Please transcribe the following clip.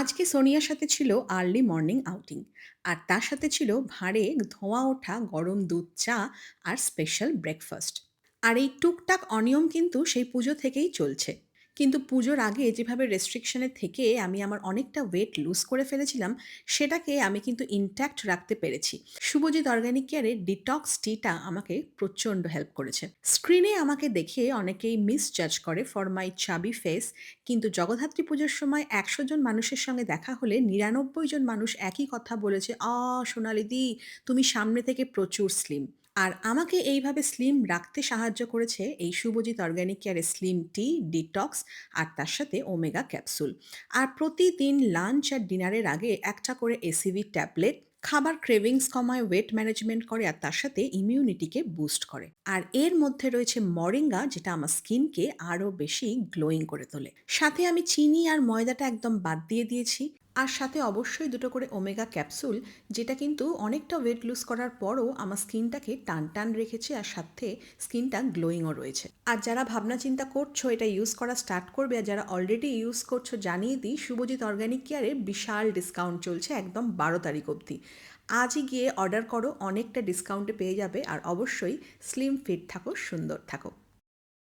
আজকে সোনিয়ার সাথে ছিল আর্লি মর্নিং আউটিং আর তার সাথে ছিল ভাঁড়ে ধোঁয়া ওঠা গরম দুধ চা আর স্পেশাল ব্রেকফাস্ট। আর এই টুকটাক অনিয়ম কিন্তু সেই পুজো থেকেই চলছে। কিন্তু পুজোর আগে যেভাবে রেস্ট্রিকশনে থেকে আমি আমার অনেকটা ওয়েট লুজ করে ফেলেছিলাম, সেটাকে আমি কিন্তু ইনট্যাক্ট রাখতে পেরেছি। শুভজিৎ অর্গানিক কেয়ারের ডিটক্স টিটা আমাকে প্রচণ্ড হেল্প করেছে। স্ক্রিনে আমাকে দেখে অনেকেই মিসজাজ করে ফর মাই চাবি ফেস, কিন্তু জগদ্ধাত্রী পুজোর সময় ১০০ জন মানুষের সঙ্গে দেখা হলে ৯৯ জন মানুষ একই কথা বলেছে, সোনালিদি, তুমি সামনে থেকে প্রচুর স্লিম। আর আমাকে এইভাবে স্লিম রাখতে সাহায্য করেছে এই শুভজিৎ অর্গানিক কেয়ারের স্লিম টি, ডিটক্স আর তার সাথে ওমেগা ক্যাপসুল। আর প্রতিদিন লাঞ্চ আর ডিনারের আগে একটা করে এসিভি ট্যাবলেট। খাবার ক্রেভিংস কমায়, ওয়েট ম্যানেজমেন্ট করে আর তার সাথে ইমিউনিটিকে বুস্ট করে। আর এর মধ্যে রয়েছে মরিঙ্গা, যেটা আমার স্কিনকে আরও বেশি গ্লোয়িং করে তোলে। সাথে আমি চিনি আর ময়দাটা একদম বাদ দিয়ে দিয়েছি। আর সাথে অবশ্যই দুটো করে ওমেগা ক্যাপসুল, যেটা কিন্তু অনেকটা ওয়েট লুজ করার পরও আমার স্কিনটাকে টান টান রেখেছে আর সাথে স্কিনটা গ্লোয়িংও রয়েছে। আর যারা ভাবনা চিন্তা করছো এটা ইউজ করা স্টার্ট করবে, আর যারা অলরেডি ইউজ করছো, জানিয়ে দিই শুভজিৎ অর্গানিক কেয়ারে বিশাল ডিসকাউন্ট চলছে একদম ১২ তারিখ অবধি। আজই গিয়ে অর্ডার করো, অনেকটা ডিসকাউন্টে পেয়ে যাবে। আর অবশ্যই স্লিম ফিট থাকো, সুন্দর থাকো।